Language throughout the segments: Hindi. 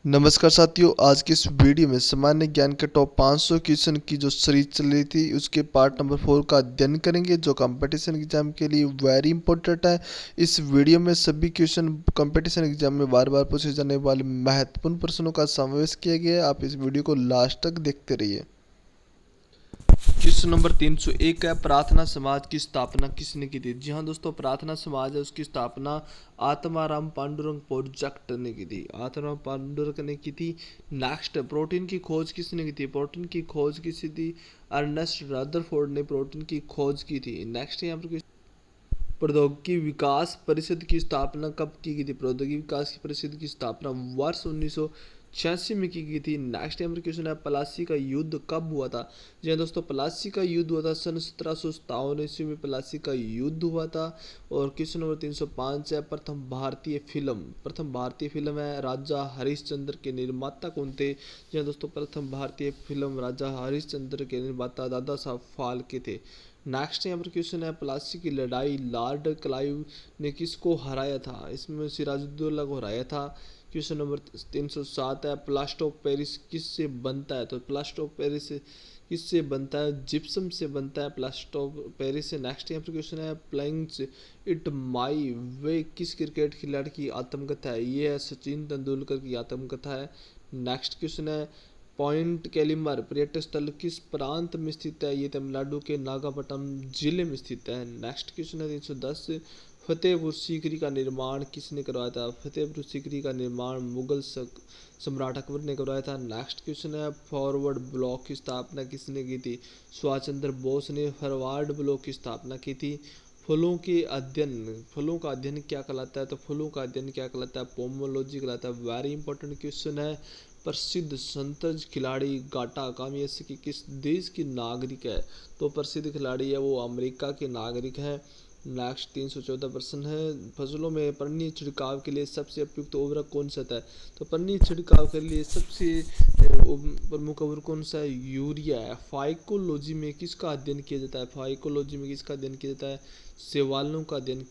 नमस्कार साथियों, आज की इस वीडियो में सामान्य ज्ञान के टॉप 500 क्वेश्चन की जो सीरीज चल रही थी उसके पार्ट नंबर 4 का अध्ययन करेंगे जो कंपटीशन एग्जाम के लिए वेरी इंपॉर्टेंट है। इस वीडियो में सभी क्वेश्चन कंपटीशन एग्जाम में बार बार पूछे जाने वाले महत्वपूर्ण प्रश्नों का समावेश किया गया है। आप इस वीडियो को लास्ट तक देखते रहिए। क्वेश्चन नंबर 301 है, प्रार्थना समाज की स्थापना किसने की थी? जी हाँ दोस्तों, प्रार्थना समाज है उसकी स्थापना आत्माराम पांडुरंग प्रोजेक्ट ने की थी। आत्माराम पांडुरंग ने की थी। नेक्स्ट, प्रोटीन की खोज किसने की थी? प्रोटीन की खोज किसी थी? अर्नेस्ट रदरफोर्ड ने प्रोटीन की खोज की थी। नेक्स्ट यहाँ पर प्रौद्योगिकी विकास परिषद की स्थापना कब की गई थी? प्रौद्योगिकी विकास परिषद की स्थापना वर्ष 1986 में की गई थी। नेक्स्ट नंबर क्वेश्चन है, प्लासी का युद्ध कब हुआ था? जी हाँ दोस्तों, प्लासी का युद्ध हुआ था सन 1757 ईस्वी में प्लासी का युद्ध हुआ था। और क्वेश्चन नंबर 305 है, प्रथम भारतीय फिल्म है राजा हरिश्चंद्र के निर्माता कौन थे? जी हाँ दोस्तों, प्रथम भारतीय फिल्म राजा हरिश्चंद्र के निर्माता दादा साहब फाल्के थे। नेक्स्ट यहाँ पर क्वेश्चन है, प्लासी की लड़ाई लॉर्ड क्लाइव ने किसको हराया था? इसमें सिराजुद्दौला को हराया था। क्वेश्चन नंबर 307 है, प्लास्टर ऑफ पेरिस किससे बनता है? तो प्लास्टर ऑफ पेरिस किससे बनता है? जिप्सम से बनता है प्लास्टर ऑफ पेरिस से। नेक्स्ट यहाँ पर क्वेश्चन है, प्लेइंग इट माई वे किस क्रिकेट खिलाड़ी की आत्मकथा है? ये है सचिन तेंदुलकर की आत्मकथा है। नेक्स्ट क्वेश्चन है, पॉइंट कैलिमर पर्यटक स्थल किस प्रांत में स्थित है? ये तमिलनाडु के नागापट्टनम जिले में स्थित है। नेक्स्ट क्वेश्चन है 310, फतेहपुर सीकरी का निर्माण किसने करवाया था? फतेहपुर सीकरी का निर्माण मुगल सम्राट अकबर ने करवाया था। नेक्स्ट क्वेश्चन है, फॉरवर्ड ब्लॉक की स्थापना किसने की थी? सुभाष चंद्र बोस ने फॉरवर्ड ब्लॉक की स्थापना की थी। फलों का अध्ययन क्या कहलाता है? तो फलों का अध्ययन क्या कहलाता है? पोमोलॉजी कहलाता है। वेरी इंपॉर्टेंट क्वेश्चन है, प्रसिद्ध शतरंज खिलाड़ी गाटा कामियासी किस देश की नागरिक है? तो प्रसिद्ध खिलाड़ी है वो अमेरिका के नागरिक है। नेक्स्ट 314 प्रश्न है, फसलों में पन्नी छिड़काव के लिए सबसे उपयुक्त उर्वरक कौन सा है? तो पन्नी छिड़काव के लिए सबसे प्रमुख उर्वरक कौन सा है? यूरिया है। फाइकोलॉजी में किसका अध्ययन किया जाता है? फाइकोलॉजी में किसका अध्ययन किया जाता है? शैवालों का अध्ययन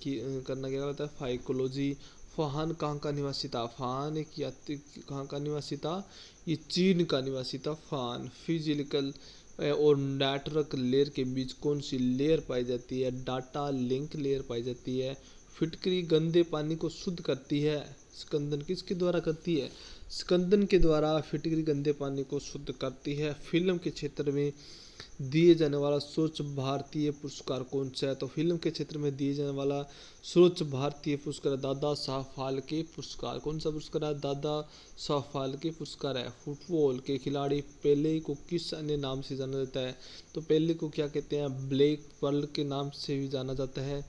करना क्या होता है? फाइकोलॉजी। फहान कहाँ का निवासी था? फहान एक यात्री कहाँ का निवासी था? ये चीन का निवासी था फहान। फिजिकल और नेटवर्क लेयर के बीच कौन सी लेयर पाई जाती है? डाटा लिंक लेयर पाई जाती है। फिटकरी गंदे पानी को शुद्ध करती है। स्कंदन किसके द्वारा करती है? स्कंदन के द्वारा फिटकरी गंदे पानी को शुद्ध करती है। फिल्म के क्षेत्र में दिए जाने वाला स्वच्छ भारतीय पुरस्कार कौन सा है? तो फिल्म के क्षेत्र में दिए जाने वाला स्वच्छ भारतीय पुरस्कार दादा साहब फाल्के पुरस्कार। कौन सा पुरस्कार है? दादा साहब फाल्के पुरस्कार है। फुटबॉल के खिलाड़ी पेले को किस अन्य नाम से जाना जाता है? तो पेले को क्या कहते हैं? ब्लैक पर्ल के नाम से भी जाना जाता है।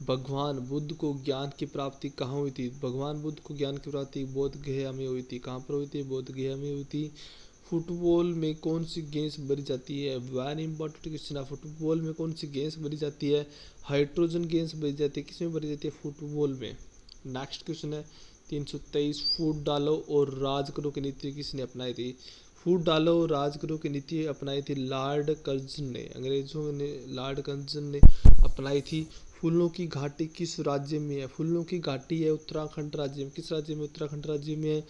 भगवान बुद्ध को ज्ञान की प्राप्ति कहाँ हुई थी? भगवान बुद्ध को ज्ञान की प्राप्ति बोध गया में हुई थी। कहाँ पर हुई थी? बोध गया में हुई थी। फुटबॉल में कौन सी गैस भरी जाती है? वेरी इंपॉर्टेंट क्वेश्चन है, फुटबॉल में कौन सी गैस भरी जाती है? हाइड्रोजन गैस भरी जाती है। किसमें भरी जाती है? फुटबॉल में। नेक्स्ट क्वेश्चन है 323, फूट डालो और राज करो की नीति किसने अपनाई थी? फूट डालो और राज करो की नीति अपनाई थी लॉर्ड कर्जन ने, अंग्रेजों ने लॉर्ड कर्जन ने अपनाई थी। फूलों की घाटी किस राज्य में है? फूलों की घाटी है उत्तराखंड राज्य में। किस राज्य में? उत्तराखंड राज्य में है।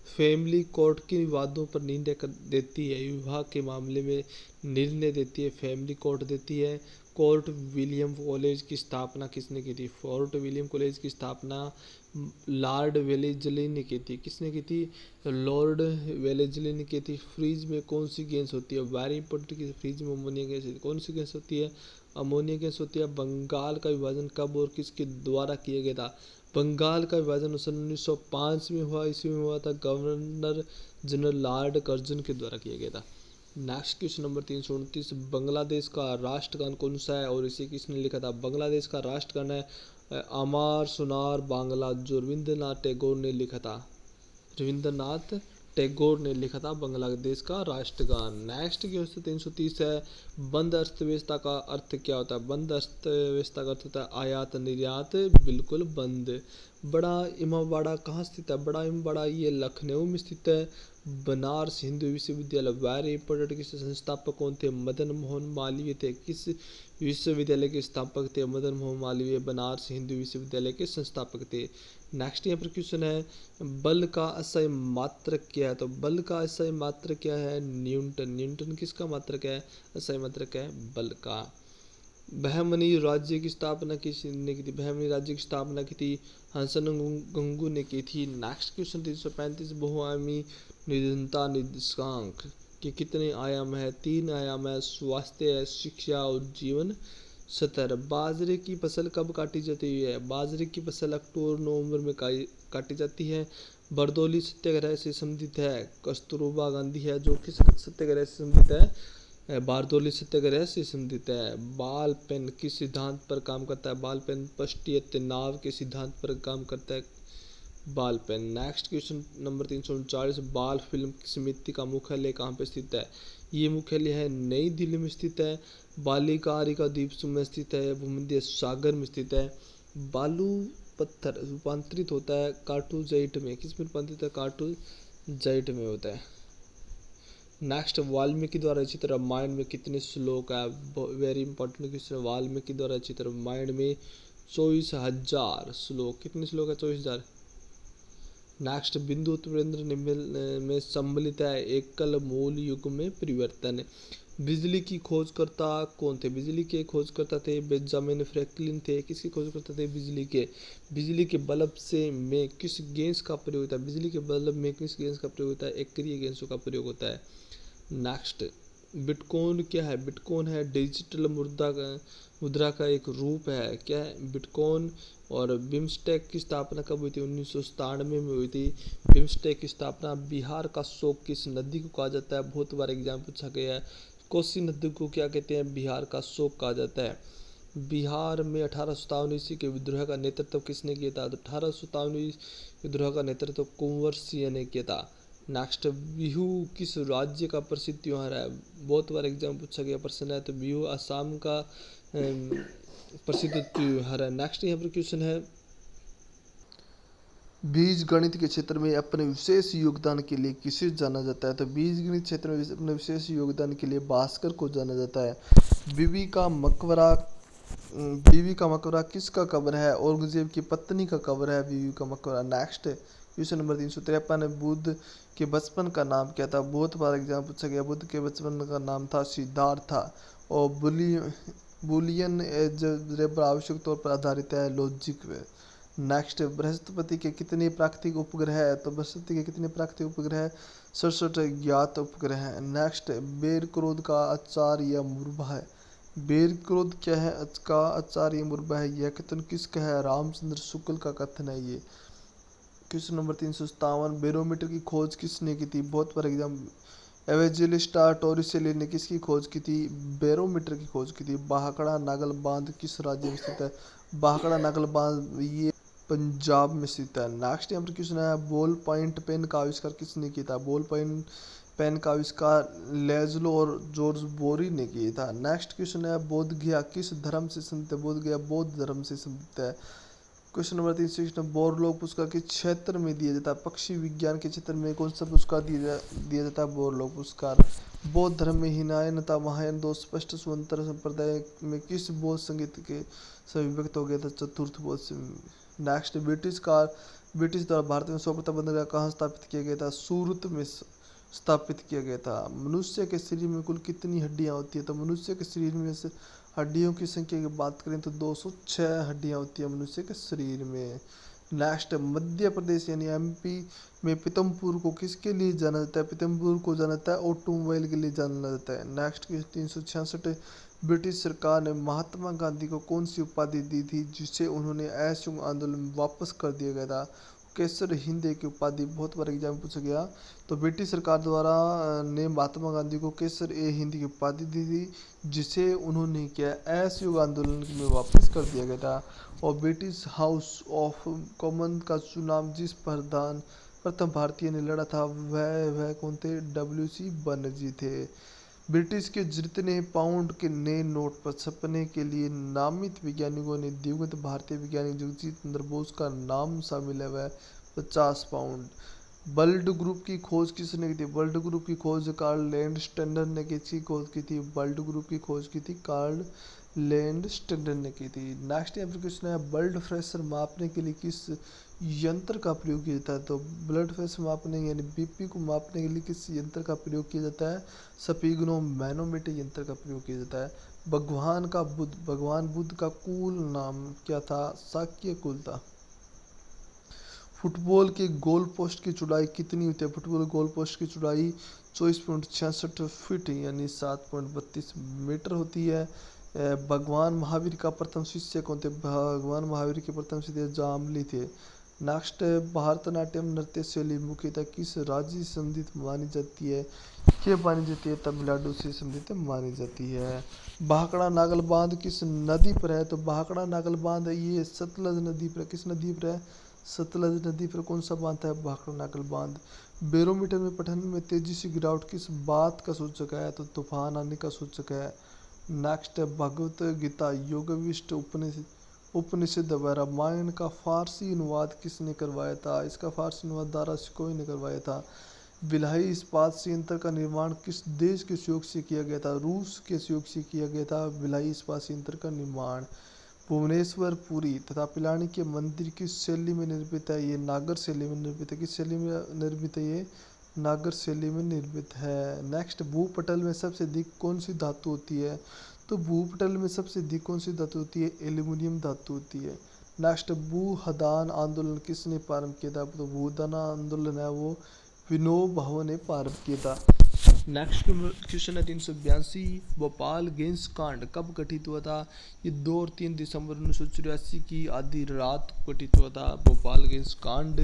फैमिली कोर्ट के विवादों पर निर्णय देती है, विवाह के मामले में निर्णय देती है फैमिली कोर्ट देती है। फोर्ट विलियम कॉलेज की स्थापना किसने की थी? फोर्ट विलियम कॉलेज की स्थापना लॉर्ड वेलेस्ली ने की थी। किसने की थी? लॉर्ड वेलेस्ली ने की थी। फ्रिज में कौन सी गैस होती है? वेरी इंपॉर्टेंट, फ्रिज में अमोनिया गैस होती है। कौन सी गैस होती है? अमोनिया गैस होती है। बंगाल का विभाजन कब और किसके द्वारा किया गया था? बंगाल का विभाजन सन 1905 में हुआ। इसमें हुआ था गवर्नर जनरल लॉर्ड कर्जन के द्वारा किया गया था। नेक्स्ट क्वेश्चन नंबर 329, बांग्लादेश का राष्ट्रगान कौन सा है और इसे किसने लिखा था? बांग्लादेश का राष्ट्रगान है अमार सोनार बांग्ला, जो रविंद्रनाथ टैगोर ने लिखा था। रविंद्रनाथ टैगोर ने लिखा था बांग्लादेश का राष्ट्रगान। नेक्स्ट क्वेश्चन 330 है, बंद अर्थव्यवस्था का अर्थ क्या होता है? बंद अर्थव्यवस्था का अर्थ होता है आयात निर्यात बिल्कुल बंद। बड़ा इमामबाड़ा कहाँ स्थित है? बड़ा इमामबाड़ा ये लखनऊ में स्थित है। बनारस हिंदू विश्वविद्यालय वेरी इंपॉर्टेंट, किसके संस्थापक कौन थे? मदन मोहन मालवीय थे। किस विश्वविद्यालय के स्थापक थे? मदन मोहन मालवीय बनारस हिंदू विश्वविद्यालय के संस्थापक थे। नेक्स्ट यहाँ पर क्वेश्चन है बल का असह्य मात्रक क्या है। तो बल का असह्य मात्रक क्या है, न्यूटन। न्यूटन किसका मात्रक है, असह्य मात्रक है बल का। बहमनी राज्य की स्थापना किसने की थी, बहमनी राज्य की स्थापना की थी हंसन गंगू ने की थी। नेक्स्ट क्वेश्चन 335 बहुआयामी निरंतर निर्देशांक के कितने आयाम है, 3 आयाम है, स्वास्थ्य है, शिक्षा और जीवन स्तर। बाजरे की फसल कब काटी जाती है, बाजरे की फसल अक्टूबर नवंबर में काटी जाती है। बरदौली सत्याग्रह से संबंधित है कस्तूरबा गांधी है जो किस सत्याग्रह से संबंधित है, बारदौली सत्याग्रह से संबंधित है। बाल पेन किस सिद्धांत पर काम करता है, बाल पेन पश्चिम तनाव के सिद्धांत पर काम करता है बाल पेन। नेक्स्ट क्वेश्चन नंबर 339 बाल फिल्म समिति का मुख्यालय कहाँ पर स्थित है, ये मुख्यालय है नई दिल्ली में स्थित है, बालिकारिका द्वीप में स्थित है, भूमध्य सागर में स्थित है। बालू पत्थर रूपांतरित होता है कार्टुजाइट में, किस में रूपांतरित है, कार्टुजाइट में होता है। नेक्स्ट वाल्मीकि द्वारा रचित रामायण में कितने श्लोक है, वेरी इंपॉर्टेंट क्वेश्चन। वाल्मीकि द्वारा रचित रामायण में 24,000 श्लोक, कितने श्लोक है, 24,000। नेक्स्ट बिंदु उत्प्रेरण में सम्मिलित है एकल मूल युग में परिवर्तन। बिजली की खोजकर्ता कौन थे, बिजली के खोजकर्ता थे बेंजामिन फ्रैंकलिन थे। किसके खोजकर्ता थे, बिजली के बल्ब से में किस गैस का प्रयोग होता है, बिजली के बल्ब में किस गैस का प्रयोग होता है, एक्रिय गैसों का प्रयोग होता है। नेक्स्ट बिटकॉइन क्या है, बिटकॉइन है डिजिटल मुद्रा का एक रूप है, क्या है बिटकॉइन। और बिम्स्टेक की स्थापना कब हुई थी, 1997 में हुई थी। बिम्स्टेक की स्थापना बिहार का शोक किस नदी को कहा जाता है, बहुत बार एग्जाम पूछा गया है। कोसी नदी को क्या कहते हैं, बिहार का शोक कहा जाता है। बिहार में 1857 ईस्वी के विद्रोह का नेतृत्व किसने किया था, तो 1857 विद्रोह का नेतृत्व कुंवर सिंह ने किया था। नेक्स्ट बिहू किस राज्य का प्रसिद्ध त्योहार है, बहुत बार एग्जाम पूछा गया प्रश्न है। तो बिहू असम का प्रसिद्ध त्योहार है। नेक्स्ट यहाँ पर क्वेश्चन है बीज गणित के क्षेत्र में अपने विशेष योगदान के लिए किसे जाना जाता है। तो बीज गणित क्षेत्र में अपने विशेष योगदान के लिए भास्कर को जाना जाता है। बीवी का मकबरा किसका कब्र है, औरंगजेब की पत्नी का कब्र है बीवी का मकबरा। नेक्स्ट क्वेश्चन नंबर 353 बुद्ध के बचपन का नाम क्या था, बहुत बार एग्जाम पूछा गया। बुद्ध के बचपन का नाम था सिद्धार्थ और बुलियन एल्जेब्रा आवश्यक तौर पर आधारित है लॉजिक पे। नेक्स्ट बृहस्पति के कितने प्राकृतिक उपग्रह है, तो बृहस्पति के कितने प्राकृतिक उपग्रह है, 67 ज्ञात उपग्रह है। नेक्स्ट बेर क्रोध का आचार्य मुर्बा है, बेर क्रोध क्या है, का आचार्य मुर्बा है, यह कथन किसका है, रामचंद्र शुक्ल का कथन है ये। क्वेश्चन नंबर 357 बैरोमीटर की खोज किसने की थी, बहुत बार एग्जाम। एवेंजेलिस्टा टोरिसेली ने किसकी खोज की थी, बैरोमीटर की खोज की थी। बाहकड़ा नागल बांध किस राज्य में स्थित है, बाहकड़ा नागल बांध ये पंजाब में स्थित है। नेक्स्ट यहाँ पर क्वेश्चन है बॉल पॉइंट पेन का आविष्कार किसने किया था, बॉल पॉइंट पेन का आविष्कार लेजलो और जॉर्ज बोरी ने किया था। नेक्स्ट क्वेश्चन है बोध गया किस धर्म से संबंधित है, बोध गया बौद्ध धर्म से संबंधित है। क्वेश्चन नंबर 360 बोरलॉग पुरस्कार किस क्षेत्र में दिया जाता है, पक्षी विज्ञान के क्षेत्र में कौन सा पुरस्कार दिया जाता है, बोरलॉग पुरस्कार। बौद्ध धर्म में हिनायन तथा महायान दो स्पष्ट स्वतंत्र संप्रदाय में किस बौद्ध संगीत के से विभक्त हो गया था, चतुर्थ बौद्ध से। नेक्स्ट ब्रिटिश द्वारा भारत में सर्वप्रथम बंदरगाह कहाँ स्थापित किया गया था, सूरत में स्थापित किया गया था। मनुष्य के शरीर में कुल कितनी हड्डियां होती है, तो मनुष्य के शरीर में से हड्डियों की संख्या की बात करें तो 206 हड्डियां होती है मनुष्य के शरीर में। नेक्स्ट मध्य प्रदेश यानी एमपी में पीतमपुर को किसके लिए जाना जाता है, पीतमपुर को जाना जाता है ऑटोमोबाइल के लिए जाना जाता है। नेक्स्ट 366 ब्रिटिश सरकार ने महात्मा गांधी को कौन सी उपाधि दी थी जिसे उन्होंने असहयोग आंदोलन में वापस कर दिया गया था, केसर हिंद की उपाधि, बहुत बार एग्जाम पूछा गया। तो ब्रिटिश सरकार द्वारा ने महात्मा गांधी को केसर ए हिंद की उपाधि दी थी जिसे उन्होंने क्या असहयोग आंदोलन में वापस कर दिया गया था। और ब्रिटिश हाउस ऑफ कॉमन का चुनाव जिस प्रथम भारतीय ने लड़ा था वह कौन थे, डब्ल्यूसी बनर्जी थे। ब्रिटिश के जितने पाउंड के नए नोट पर छपने के लिए नामित वैज्ञानिकों ने दिवंगत भारतीय वैज्ञानिक जगजीत चंद्र बोस का नाम शामिल है वह 50 पाउंड। वर्ल्ड ग्रुप की खोज किसने की थी, वर्ल्ड ग्रुप की खोज कार्ल लैंडस्टेनर ने किसकी खोज की थी, वर्ल्ड ग्रुप की खोज की थी कार्ल लैंडस्टेनर ने की थी। नेक्स्ट यहाँ पर क्वेश्चन है ब्लड प्रेशर मापने के लिए किस यंत्र का प्रयोग किया जाता है? तो ब्लड प्रेशर मापने यानी बीपी को मापने के लिए किस यंत्र का प्रयोग किया जाता है? स्फिग्नो मैनोमीटर यंत्र का प्रयोग किया जाता है। भगवान बुद्ध का कुल नाम क्या था? शाक्य कुल था। फुटबॉल के गोल पोस्ट की चौड़ाई कितनी होती है? फुटबॉल गोल पोस्ट की चौड़ाई 24.66 फीट यानी 7.32 मीटर होती है। भगवान महावीर का प्रथम शिष्य कौन थे? भगवान महावीर के प्रथम शिष्य जामली थे। नेक्स्ट, भारतनाट्यम नृत्य शैली मुख्यतः किस राज्य से संबंधित मानी जाती है? ये मानी जाती है तमिलनाडु से संबंधित मानी जाती है। भाखड़ा नागल बांध किस नदी पर है? तो भाखड़ा नागल बांध ये सतलज नदी पर, किस नदी पर है? सतलज नदी पर। कौन सा बांध है? भाखड़ा नागल बांध। बैरोमीटर में पठन में तेजी से गिरावट किस बात का सूचक है? तो तूफान आने का सूचक है। नेक्स्ट, भगवत गीता योगविष्ट उपनिषद व रामायण का फारसी अनुवाद किसने करवाया था? इसका फारसी अनुवाद दारा शिकोही ने करवाया था। भिलाई इस्पात संयंत्र का निर्माण किस देश के सहयोग से किया गया था? रूस के सहयोग से किया गया था भिलाई इस्पात संयंत्र का निर्माण। भुवनेश्वर पुरी तथा पिलानी के मंदिर किस शैली में निर्मित है? ये नागर शैली में निर्मित है। किस शैली में निर्मित है? ये नागर शैली में निर्मित है। नेक्स्ट, भूपटल में सबसे अधिक कौन सी धातु होती है? तो भूपटल में सबसे अधिक कौन सी धातु होती है? एल्यूमिनियम धातु होती है। नेक्स्ट, भूदान आंदोलन किसने प्रारंभ किया था? तो भूदान आंदोलन है वो विनोबा भावे ने प्रारंभ किया था। नेक्स्ट क्वेश्चन है 382, भोपाल गैंग्स कांड कब घटित हुआ था? ये 2 और 3 दिसंबर 1984 की आधी रात को घटित हुआ था भोपाल गैंग्स कांड।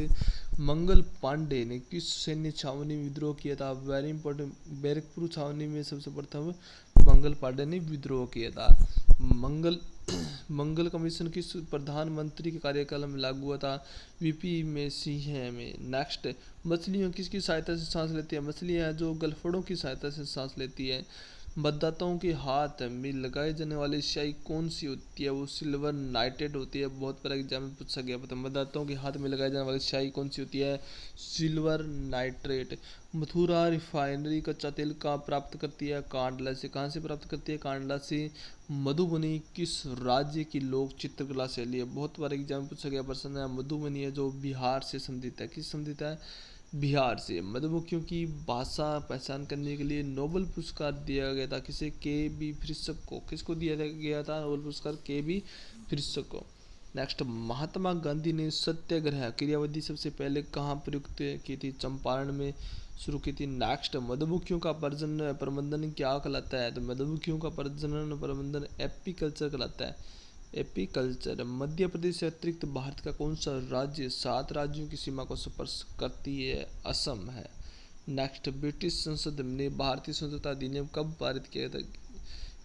मंगल पांडे ने किस सैन्य छावनी में विद्रोह किया था? वेरी इंपॉर्टेंट, बैरकपुर छावनी में सबसे प्रथम मंगल पांडे ने विद्रोह किया था। मंगल कमीशन किस प्रधानमंत्री के कार्यकाल में लागू हुआ था? वीपी में सिंह में। नेक्स्ट, मछलियाँ किसकी सहायता से सांस लेती है? मछलियाँ जो गलफड़ों की सहायता से सांस लेती है। मतदाताओं के हाथ में लगाए जाने वाली स्याही कौन सी होती है? वो सिल्वर नाइट्रेट होती है। बहुत बार एग्जाम में पूछा गया पता। मतदाताओं के हाथ में लगाए जाने वाली स्याही कौन सी होती है? Silver nitrate. मथुरा रिफाइनरी कच्चा तेल कहाँ प्राप्त करती है? कांडला से। कहाँ से प्राप्त करती है? कांडला से। मधुबनी किस राज्य की लोक चित्रकला शैली है? बहुत बार एग्जाम में पूछा गया प्रश्न है। मधुबनी है जो बिहार से संबंधित है। किस संबंधित है? बिहार से। मधुमक्खियों की भाषा पहचान करने के लिए नोबेल पुरस्कार दिया गया था किसे? के बी फ्रिशक को। किसको दिया गया था नोबेल पुरस्कार? के बी फ्रिशक को। नेक्स्ट, महात्मा गांधी ने सत्याग्रह क्रियाविधि सबसे पहले कहाँ प्रयुक्त की थी? चंपारण में शुरू की थी। नेक्स्ट, मधुमक्खियों का प्रबंधन क्या कहलाता है? तो मधुमक्खियों का प्रजनन प्रबंधन एपीकल्चर कहलाता है। एपीकल्चर। मध्य प्रदेश से अतिरिक्त भारत का कौन सा राज्य 7 राज्यों की सीमा को स्पर्श करती है? असम है। नेक्स्ट, ब्रिटिश संसद ने भारतीय स्वतंत्रता अधिनियम कब पारित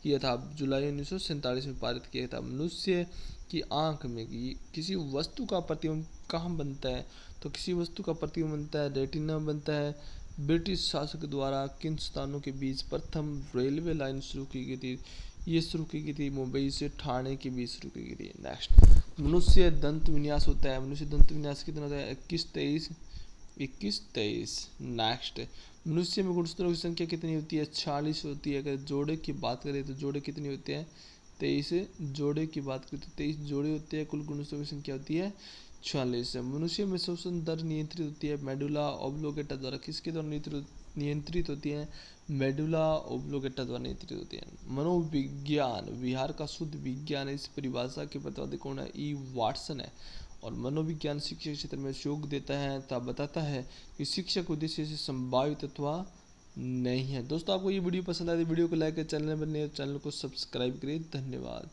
किया था? जुलाई 1947 में पारित किया था। मनुष्य की आंख में किसी वस्तु का प्रतिबिंब कहाँ बनता है? तो किसी वस्तु का प्रतिबिंब बनता है रेटिना बनता है। ब्रिटिश शासक द्वारा किन स्थानों के बीच प्रथम रेलवे लाइन शुरू की गई थी? ये शुरू की गई थी मुंबई से ठाणे के बीच शुरू की गई थी। नेक्स्ट, मनुष्य दंत विन्यास होता है। मनुष्य दंत विन्यास कितना होता है? 21-23। नेक्स्ट, मनुष्य में गुणसूत्रों की संख्या कितनी होती है? 46 होती है। अगर जोड़े की बात करें तो जोड़े कितनी होते हैं? 23 जोड़े की बात करें तो 23 जोड़े होते हैं। कुल गुणसूत्रों की संख्या होती है 46। मनुष्य में श्वसन दर नियंत्रित होती है मेडुला ऑब्लोगेटा द्वारा। किसके द्वारा नियंत्रित होती है? मेडुला ऑब्लोगेटा द्वारा नियंत्रित होती है। मनोविज्ञान विहार का शुद्ध विज्ञान है। इस परिभाषा के प्रतिपादक कौन है? ई वाटसन है। और मनोविज्ञान शिक्षा क्षेत्र में सहयोग देता है तथा बताता है कि शिक्षक उद्देश्य से संभावित अथवा नहीं है। दोस्तों, आपको ये वीडियो पसंद आए तो वीडियो को लाइक करें, चैनल पर नए चैनल को सब्सक्राइब करें। धन्यवाद।